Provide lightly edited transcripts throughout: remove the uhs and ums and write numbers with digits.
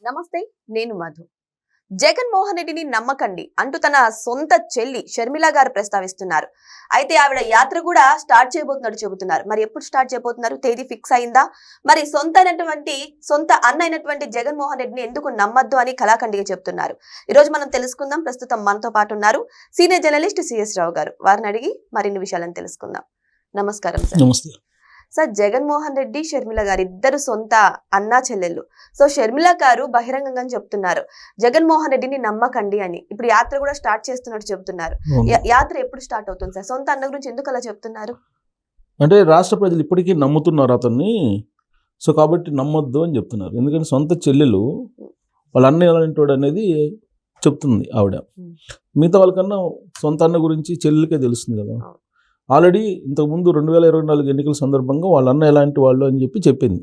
నమస్తే, నేను మధు. జగన్మోహన్ రెడ్డిని నమ్మకండి అంటూ తన సొంత చెల్లి షర్మిల గారు ప్రస్తావిస్తున్నారు. అయితే ఆవిడ యాత్ర కూడా స్టార్ట్ చేయబోతున్నట్టు చెబుతున్నారు. మరి ఎప్పుడు స్టార్ట్ చేయబోతున్నారు? తేదీ ఫిక్స్ అయిందా? మరి సొంత అన్న అయినటువంటి జగన్మోహన్ రెడ్డిని ఎందుకు నమ్మద్దు అని కళాఖండిగా చెప్తున్నారు. ఈ రోజు మనం తెలుసుకుందాం. ప్రస్తుతం మనతో పాటు ఉన్నారు సీనియర్ జర్నలిస్ట్ సిఎస్ రావు గారు. వారిని అడిగి మరిన్ని విషయాలను తెలుసుకుందాం. నమస్కారం సార్. నమస్తే సార్, జగన్మోహన్ రెడ్డి షర్మిల గారు ఇద్దరు సొంత అన్నా చెల్లెళ్ళు. సో షర్మిల గారు బహిరంగంగా చెప్తున్నారు జగన్మోహన్ రెడ్డిని నమ్మకండి అని. ఇప్పుడు యాత్ర కూడా స్టార్ట్ చేస్తున్నట్టు చెప్తున్నారు. యాత్ర ఎప్పుడు స్టార్ట్ అవుతుంది సార్? సొంత అన్న గురించి ఎందుకు అలా చెప్తున్నారు? అంటే రాష్ట్ర ప్రజలు ఇప్పటికీ నమ్ముతున్నారు అతన్ని. సో కాబట్టి నమ్మొద్దు అని చెప్తున్నారు. ఎందుకంటే సొంత చెల్లెలు వాళ్ళ అన్న ఎలాంటి అనేది చెప్తుంది ఆవిడ. మిగతా వాళ్ళకన్నా సొంత అన్న గురించి చెల్లెలకే తెలుస్తుంది కదా. ఆల్రెడీ ఇంతకుముందు 2024 ఎన్నికల సందర్భంగా వాళ్ళ అన్న ఎలాంటి వాళ్ళు అని చెప్పి చెప్పింది.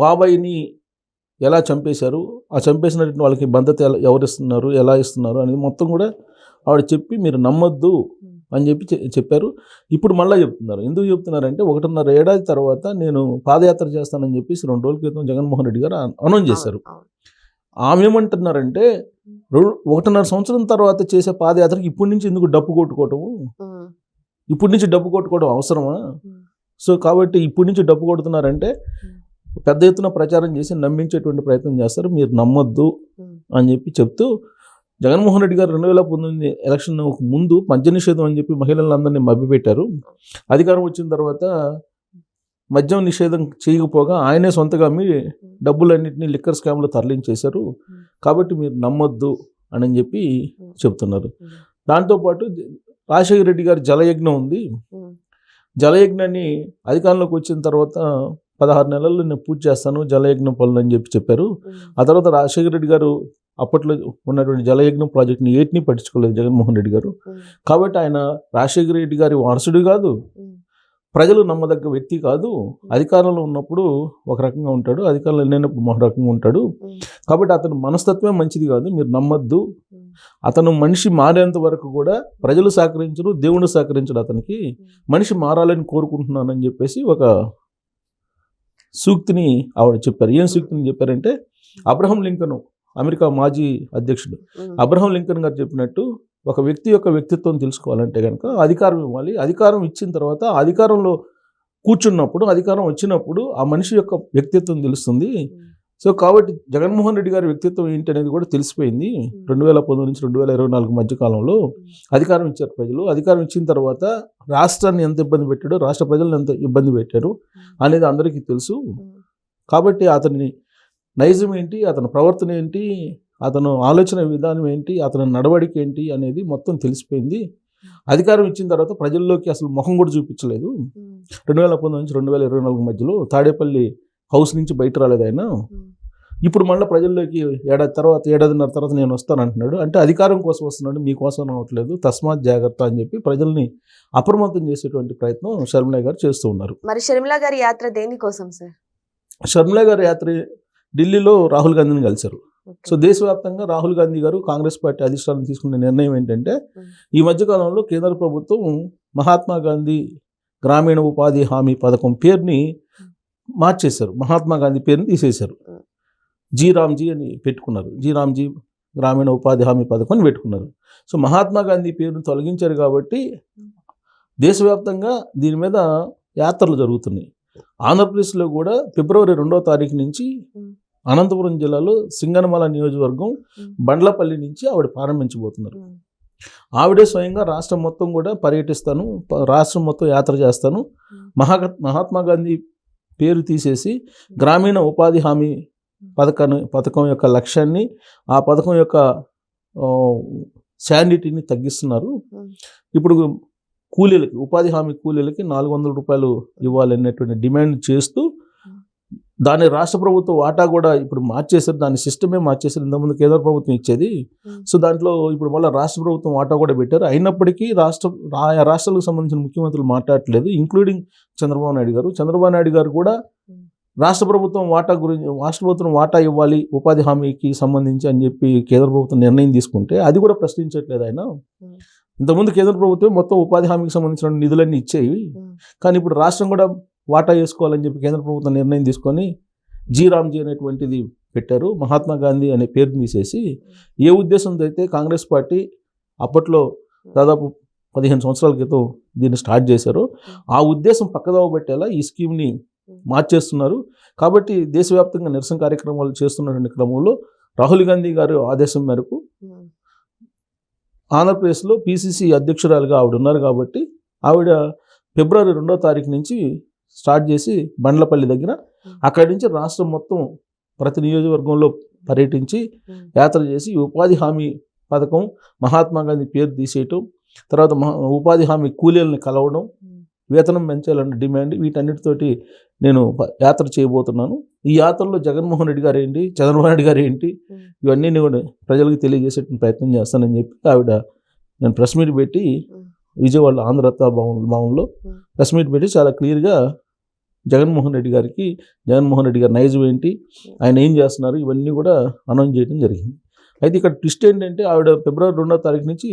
బాబాయిని ఎలా చంపేశారు, ఆ చంపేసినటువంటి వాళ్ళకి భద్రత ఎవరు ఇస్తున్నారు, ఎలా ఇస్తున్నారు అనేది మొత్తం కూడా ఆవిడ చెప్పి మీరు నమ్మొద్దు అని చెప్పి చెప్పారు. ఇప్పుడు మళ్ళీ చెప్తున్నారు. ఎందుకు చెప్తున్నారంటే 1.5 ఏడాది తర్వాత నేను పాదయాత్ర చేస్తానని చెప్పేసి 2 రోజుల క్రితం జగన్మోహన్ రెడ్డి గారు అనౌన్స్ చేశారు. ఆమె ఏమంటున్నారంటే 1.5 సంవత్సరం తర్వాత చేసే పాదయాత్రకి ఇప్పటి నుంచి ఎందుకు డప్పు కొట్టుకోవటము, ఇప్పటి నుంచి డబ్బు కొట్టుకోవడం అవసరమా? సో కాబట్టి ఇప్పటి నుంచి డబ్బు కొడుతున్నారంటే పెద్ద ఎత్తున ప్రచారం చేసి నమ్మించేటువంటి ప్రయత్నం చేస్తారు. మీరు నమ్మొద్దు అని చెప్పి చెప్తూ జగన్మోహన్ రెడ్డి గారు 2019 ఎలక్షన్ ముందు మద్య నిషేధం అని చెప్పి మహిళలందరినీ మభ్యపెట్టారు. అధికారం వచ్చిన తర్వాత మద్యం నిషేధం చేయకపోగా ఆయనే సొంతగా మీ డబ్బులన్నింటినీ లిక్కర్ స్కామ్లో తరలించేశారు. కాబట్టి మీరు నమ్మొద్దు అని చెప్పి చెప్తున్నారు. దాంతోపాటు రాజశేఖర రెడ్డి గారి జలయజ్ఞం ఉంది. జలయజ్ఞాన్ని అధికారంలోకి వచ్చిన తర్వాత 16 నెలల్లో నేను పూర్తి చేస్తాను జలయజ్ఞం పనులు అని చెప్పి చెప్పారు. ఆ తర్వాత రాజశేఖర రెడ్డి గారు అప్పట్లో ఉన్నటువంటి జలయజ్ఞం ప్రాజెక్ట్ని ఏటిని పట్టించుకోలేదు జగన్మోహన్ రెడ్డి గారు. కాబట్టి ఆయన రాజశేఖర రెడ్డి గారి వారసుడు కాదు, ప్రజలు నమ్మదగ్గ వ్యక్తి కాదు. అధికారంలో ఉన్నప్పుడు ఒక రకంగా ఉంటాడు, అధికారంలో లేనప్పుడు ఒక రకంగా ఉంటాడు. కాబట్టి అతని మనస్తత్వమే మంచిది కాదు, మీరు నమ్మద్దు. అతను మనిషి మారేంత వరకు కూడా ప్రజలు సహకరించరు, దేవుడు సహకరించడు. అతనికి మనిషి మారాలని కోరుకుంటున్నానని చెప్పేసి ఒక సూక్తిని ఆవిడ చెప్పారు. ఏం సూక్తిని చెప్పారంటే అబ్రహం లింకన్, అమెరికా మాజీ అధ్యక్షుడు అబ్రహం లింకన్ గారు చెప్పినట్టు ఒక వ్యక్తి యొక్క వ్యక్తిత్వం తెలుసుకోవాలంటే కనుక అధికారం ఇవ్వాలి. అధికారం ఇచ్చిన తర్వాత అధికారంలో కూర్చున్నప్పుడు, అధికారం వచ్చినప్పుడు ఆ మనిషి యొక్క వ్యక్తిత్వం తెలుస్తుంది. సో కాబట్టి జగన్మోహన్ రెడ్డి గారి వ్యక్తిత్వం ఏంటి అనేది కూడా తెలిసిపోయింది. 2019 నుంచి 2024 మధ్యకాలంలో అధికారం ఇచ్చారు ప్రజలు. అధికారం ఇచ్చిన తర్వాత రాష్ట్రాన్ని ఎంత ఇబ్బంది పెట్టాడో, రాష్ట్ర ప్రజలను ఎంత ఇబ్బంది పెట్టారు అనేది అందరికీ తెలుసు. కాబట్టి అతని నైజం ఏంటి, అతని ప్రవర్తన ఏంటి, అతను ఆలోచన విధానం ఏంటి, అతని నడవడిక ఏంటి అనేది మొత్తం తెలిసిపోయింది. అధికారం ఇచ్చిన తర్వాత ప్రజల్లోకి అసలు ముఖం కూడా చూపించలేదు. 2019 నుంచి 2024 మధ్యలో తాడేపల్లి హౌస్ నుంచి బయట రాలేదు ఆయన. ఇప్పుడు మళ్ళీ ప్రజల్లోకి ఏడాదిన్నర తర్వాత నేను వస్తాను అంటున్నాడు. అంటే అధికారం కోసం వస్తున్నాడు, మీకోసం రావట్లేదు, తస్మాత్ జాగ్రత్త అని చెప్పి ప్రజల్ని అప్రమత్తం చేసేటువంటి ప్రయత్నం షర్మిల గారు చేస్తూ ఉన్నారు. మరి షర్మిల గారి యాత్ర దేనికోసం సార్? షర్మిల గారి యాత్ర ఢిల్లీలో రాహుల్ గాంధీని కలిశారు. సో దేశవ్యాప్తంగా రాహుల్ గాంధీ గారు కాంగ్రెస్ పార్టీ అధిష్టానం తీసుకున్న నిర్ణయం ఏంటంటే ఈ మధ్యకాలంలో కేంద్ర ప్రభుత్వం మహాత్మా గాంధీ గ్రామీణ ఉపాధి హామీ పథకం పేరుని మార్చేశారు. మహాత్మా గాంధీ పేరుని తీసేశారు. జీరామ్జీ అని పెట్టుకున్నారు. జీరామ్జీ గ్రామీణ ఉపాధి హామీ పథకం అని పెట్టుకున్నారు. సో మహాత్మా గాంధీ పేరును తొలగించారు కాబట్టి దేశవ్యాప్తంగా దీని మీద యాత్రలు జరుగుతున్నాయి. ఆంధ్రప్రదేశ్లో కూడా ఫిబ్రవరి 2వ తారీఖు నుంచి అనంతపురం జిల్లాలో సింగనమల నియోజకవర్గం బండ్లపల్లి నుంచి ఆవిడ ప్రారంభించబోతున్నారు. ఆవిడే స్వయంగా రాష్ట్రం మొత్తం కూడా పర్యటిస్తాను, రాష్ట్రం మొత్తం యాత్ర చేస్తాను, మహాత్మా గాంధీ పేరు తీసేసి గ్రామీణ ఉపాధి హామీ పథకం యొక్క లక్ష్యాన్ని, ఆ పథకం యొక్క శాండిటీని తగ్గిస్తున్నారు. ఇప్పుడు కూలీలకి, ఉపాధి హామీ కూలీలకి 400 రూపాయలు ఇవ్వాలనేటువంటి డిమాండ్ చేస్తూ దాన్ని రాష్ట్ర ప్రభుత్వం వాటా కూడా ఇప్పుడు మార్చేశారు. దాని సిస్టమే మార్చేశారు. ఇంతకుముందు కేంద్ర ప్రభుత్వం ఇచ్చేది. సో దాంట్లో ఇప్పుడు మళ్ళీ రాష్ట్ర ప్రభుత్వం వాటా కూడా పెట్టారు. అయినప్పటికీ రాష్ట్రాలకు సంబంధించిన ముఖ్యమంత్రులు మాట్లాడట్లేదు, ఇంక్లూడింగ్ చంద్రబాబు నాయుడు గారు కూడా రాష్ట్ర ప్రభుత్వం వాటా ఇవ్వాలి ఉపాధి హామీకి సంబంధించి అని చెప్పి కేంద్ర ప్రభుత్వం నిర్ణయం తీసుకుంటే అది కూడా ప్రశ్నించట్లేదు ఆయన. ఇంతకుముందు కేంద్ర ప్రభుత్వం మొత్తం ఉపాధి హామీకి సంబంధించిన నిధులన్నీ ఇచ్చేవి, కానీ ఇప్పుడు రాష్ట్రం కూడా వాటా వేసుకోవాలని చెప్పి కేంద్ర ప్రభుత్వం నిర్ణయం తీసుకొని జీరామ్జీ అనేటువంటిది పెట్టారు. మహాత్మా గాంధీ అనే పేరు తీసేసి ఏ ఉద్దేశంతో అయితే కాంగ్రెస్ పార్టీ అప్పట్లో దాదాపు 15 సంవత్సరాల క్రితం దీన్ని స్టార్ట్ చేశారో ఆ ఉద్దేశం పక్కదోవ పెట్టేలా ఈ స్కీమ్ని మార్చేస్తున్నారు. కాబట్టి దేశవ్యాప్తంగా నిరసన కార్యక్రమాలు చేస్తున్నటువంటి క్రమంలో రాహుల్ గాంధీ గారు ఆదేశం మేరకు ఆంధ్రప్రదేశ్లో పిసిసి అధ్యక్షురాలుగా ఆవిడ ఉన్నారు. కాబట్టి ఆవిడ ఫిబ్రవరి 2వ తారీఖు నుంచి స్టార్ట్ చేసి బండ్లపల్లి దగ్గర అక్కడి నుంచి రాష్ట్రం మొత్తం ప్రతి నియోజకవర్గంలో పర్యటించి యాత్ర చేసి ఉపాధి హామీ పథకం, మహాత్మా గాంధీ పేరు తీసేయటం, తర్వాత ఉపాధి హామీ కూలీలను కలవడం, వేతనం పెంచాలన్న డిమాండ్, వీటన్నిటితోటి నేను యాత్ర చేయబోతున్నాను. ఈ యాత్రలో జగన్మోహన్ రెడ్డి గారు ఏంటి, చంద్రబాబు నాయుడు గారు ఏంటి, ఇవన్నీ నేను ప్రజలకు తెలియజేసే ప్రయత్నం చేస్తానని చెప్పి ఆవిడ నేను ప్రెస్ మీట్ పెట్టి విజయవాడ ఆంధ్రరత్న భవన్లో ప్రెస్ మీట్ పెట్టి చాలా క్లియర్గా జగన్మోహన్ రెడ్డి గారి నైజం ఏంటి, ఆయన ఏం చేస్తున్నారు, ఇవన్నీ కూడా అనౌన్స్ చేయడం జరిగింది. అయితే ఇక్కడ ట్విస్ట్ ఏంటంటే ఆవిడ ఫిబ్రవరి 2వ తారీఖు నుంచి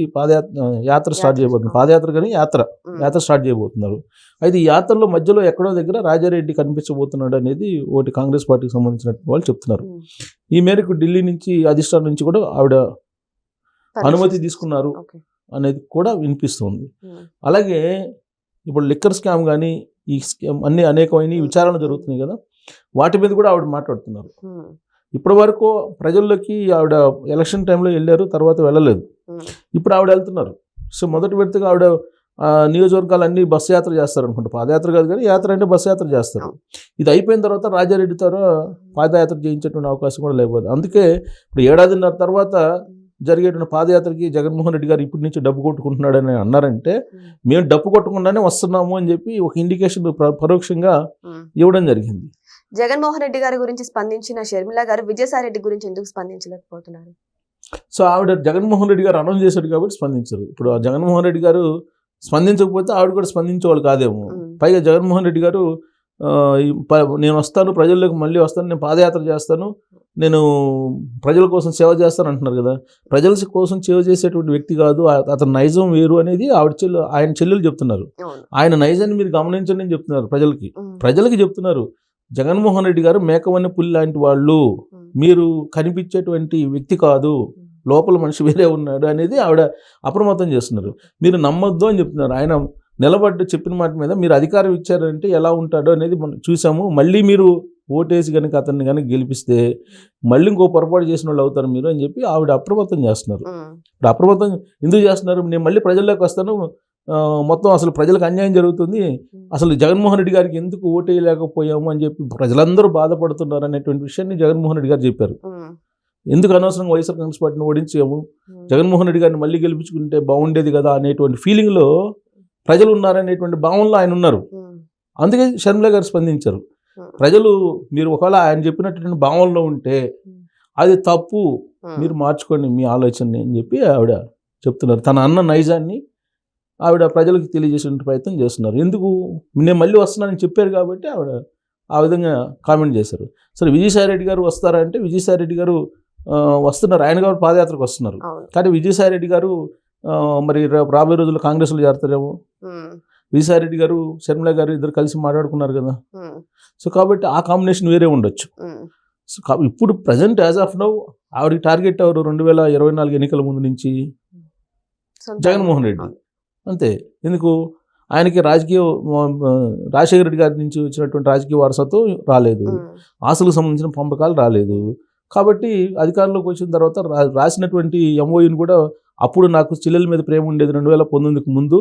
యాత్ర స్టార్ట్ చేయబోతున్నారు. పాదయాత్ర కానీ యాత్ర స్టార్ట్ చేయబోతున్నారు. అయితే ఈ యాత్రలో మధ్యలో ఎక్కడో దగ్గర రాజారెడ్డి కనిపించబోతున్నాడు అనేది ఒకటి కాంగ్రెస్ పార్టీకి సంబంధించిన వాళ్ళు చెప్తున్నారు. ఈ మేరకు ఢిల్లీ నుంచి అధిష్టానం నుంచి కూడా ఆవిడ అనుమతి తీసుకున్నారు అనేది కూడా వినిపిస్తుంది. అలాగే ఇప్పుడు లిక్కర్ స్కామ్ కానీ ఈ స్కామ్ అన్ని అనేకమైన విచారణలు జరుగుతున్నాయి కదా, వాటి మీద కూడా ఆవిడ మాట్లాడుతున్నారు. ఇప్పటి వరకు ప్రజల్లోకి ఆవిడ ఎలక్షన్ టైంలో వెళ్ళారు, తర్వాత వెళ్ళలేదు. ఇప్పుడు ఆవిడ వెళ్తున్నారు. సో మొదటి విడతగా ఆవిడ నియోజకవర్గాలన్నీ బస్సు యాత్ర చేస్తారు అనుకుంటా. పాదయాత్ర కాదు కానీ యాత్ర అంటే బస్సు యాత్ర చేస్తారు. ఇది అయిపోయిన తర్వాత రాజారెడ్డి పాదయాత్ర చేయించేటువంటి అవకాశం కూడా లేకపోతే, అందుకే ఇప్పుడు 1.5 ఏడాదిన్నర తర్వాత జరిగేటువంటి పాదయాత్రకి జగన్మోహన్ రెడ్డి గారు ఇప్పటి నుంచి డబ్బు కొట్టుకుంటున్నాడని అన్నారంటే, మేము డబ్బు కొట్టకుండానే వస్తున్నాము అని చెప్పి ఒక ఇండికేషన్ పరోక్షంగా ఇవ్వడం జరిగింది. జగన్మోహన్ రెడ్డి గారి గురించి స్పందించిన షర్మిల గారు విజయసాయి రెడ్డి గురించి ఎందుకు స్పందించలేకపోతున్నారు? సో ఆవిడ జగన్మోహన్ రెడ్డి గారు అనౌన్స్ చేశాడు కాబట్టి స్పందించారు. ఇప్పుడు ఆ జగన్మోహన్ రెడ్డి గారు స్పందించకపోతే ఆవిడ కూడా స్పందించేవాళ్ళు కాదేమో. పైగా జగన్మోహన్ రెడ్డి గారు నేను వస్తాను, ప్రజల్లోకి మళ్ళీ వస్తాను, నేను పాదయాత్ర చేస్తాను, నేను ప్రజల కోసం సేవ చేస్తాను అంటున్నారు కదా. ప్రజల కోసం సేవ చేసేటువంటి వ్యక్తి కాదు, అతని నైజం వేరు అనేది ఆయన చెల్లెలు చెప్తున్నారు. ఆయన నైజాన్ని మీరు గమనించండి అని చెప్తున్నారు ప్రజలకి చెప్తున్నారు. జగన్మోహన్ రెడ్డి గారు మేకవన్న పులి లాంటి వాళ్ళు, మీరు కనిపించేటువంటి వ్యక్తి కాదు, లోపల మనిషి వేరే ఉన్నాడు అనేది ఆవిడ అప్రమత్తం చేస్తున్నారు. మీరు నమ్మొద్దు అని చెప్తున్నారు. ఆయన నిలబడ్డ చెప్పిన మాట మీద మీరు అధికారం ఇచ్చారంటే ఎలా ఉంటాడో అనేది మనం చూసాము. మళ్ళీ మీరు ఓటేసి కనుక అతన్ని కనుక గెలిపిస్తే మళ్ళీ ఇంకో పొరపాటు చేసిన వాళ్ళు అవుతారు మీరు అని చెప్పి ఆవిడ అప్రమత్తం చేస్తున్నారు. ఇప్పుడు అప్రమత్తం ఎందుకు చేస్తున్నారు? నేను మళ్ళీ ప్రజల్లోకి వస్తాను, మొత్తం అసలు ప్రజలకు అన్యాయం జరుగుతుంది, అసలు జగన్మోహన్ రెడ్డి గారికి ఎందుకు ఓటేయలేకపోయాము అని చెప్పి ప్రజలందరూ బాధపడుతున్నారు అనేటువంటి విషయాన్ని జగన్మోహన్ రెడ్డి గారు చెప్పారు. ఎందుకు అనవసరంగా వైఎస్ఆర్ కాంగ్రెస్ పార్టీని ఓడించాము, జగన్మోహన్ రెడ్డి గారిని మళ్ళీ గెలిపించుకుంటే బాగుండేది కదా అనేటువంటి ఫీలింగ్లో ప్రజలు ఉన్నారనేటువంటి భావనలో ఆయన ఉన్నారు. అందుకే షర్మిల గారు స్పందించారు. ప్రజలు మీరు ఒకవేళ ఆయన చెప్పినటువంటి భావనలో ఉంటే అది తప్పు, మీరు మార్చుకోండి మీ ఆలోచనని అని చెప్పి ఆవిడ చెప్తున్నారు. తన అన్న నైజాన్ని ఆవిడ ప్రజలకు తెలియజేసే ప్రయత్నం చేస్తున్నారు. ఎందుకు నేను మళ్ళీ వస్తున్నానని చెప్పారు కాబట్టి ఆవిడ ఆ విధంగా కామెంట్ చేశారు. సరే విజయసాయి రెడ్డి గారు వస్తారా అంటే, విజయసాయి రెడ్డి గారు వస్తున్నారు, ఆయన గారు పాదయాత్రకు వస్తున్నారు. కానీ విజయసాయి రెడ్డి గారు మరి రాబోయే రోజుల్లో కాంగ్రెస్లో చేరతారేమో. విజయసాయి రెడ్డి గారు షర్మిల గారు ఇద్దరు కలిసి మాట్లాడుకున్నారు కదా. సో కాబట్టి ఆ కాంబినేషన్ వేరే ఉండొచ్చు. సో ఇప్పుడు ప్రజెంట్ యాజ్ ఆఫ్ నౌ ఆవిడకి టార్గెట్ ఎవరు? 2024 ఎన్నికల ముందు నుంచి జగన్మోహన్ రెడ్డి అంతే. ఎందుకు? ఆయనకి రాజశేఖర రెడ్డి గారి నుంచి వచ్చినటువంటి రాజకీయ వారసత్వం రాలేదు, ఆస్తులకు సంబంధించిన పంపకాలు రాలేదు. కాబట్టి అధికారంలోకి వచ్చిన తర్వాత రాసినటువంటి ఎంఓయూని కూడా, అప్పుడు నాకు చెల్లెల మీద ప్రేమ ఉండేది 2019కి ముందు,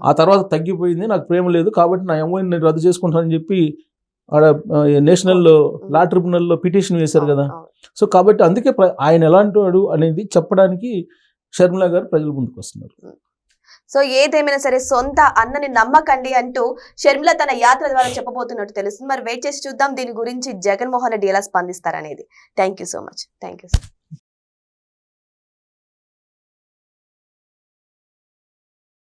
ఆ తర్వాత తగ్గిపోయింది, నాకు ప్రేమ లేదు కాబట్టి నా ఎంఓయూని నేను రద్దు చేసుకుంటానని చెప్పి ఆడ నేషనల్ లా ట్రిబ్యునల్లో పిటిషన్ వేశారు కదా. సో కాబట్టి అందుకే ఆయన ఎలాంటి వాడు అనేది చెప్పడానికి షర్మిల గారు ప్రజల ముందుకు వస్తున్నారు. సో ఏదేమైనా సరే సొంత అన్నని నమ్మకండి అంటూ షర్మిల తన యాత్ర ద్వారా చెప్పబోతున్నట్టు తెలుస్తుంది. మరి వెయిట్ చేసి చూద్దాం దీని గురించి జగన్మోహన్ రెడ్డి ఎలా స్పందిస్తారనేది. Thank you so much. Thank you.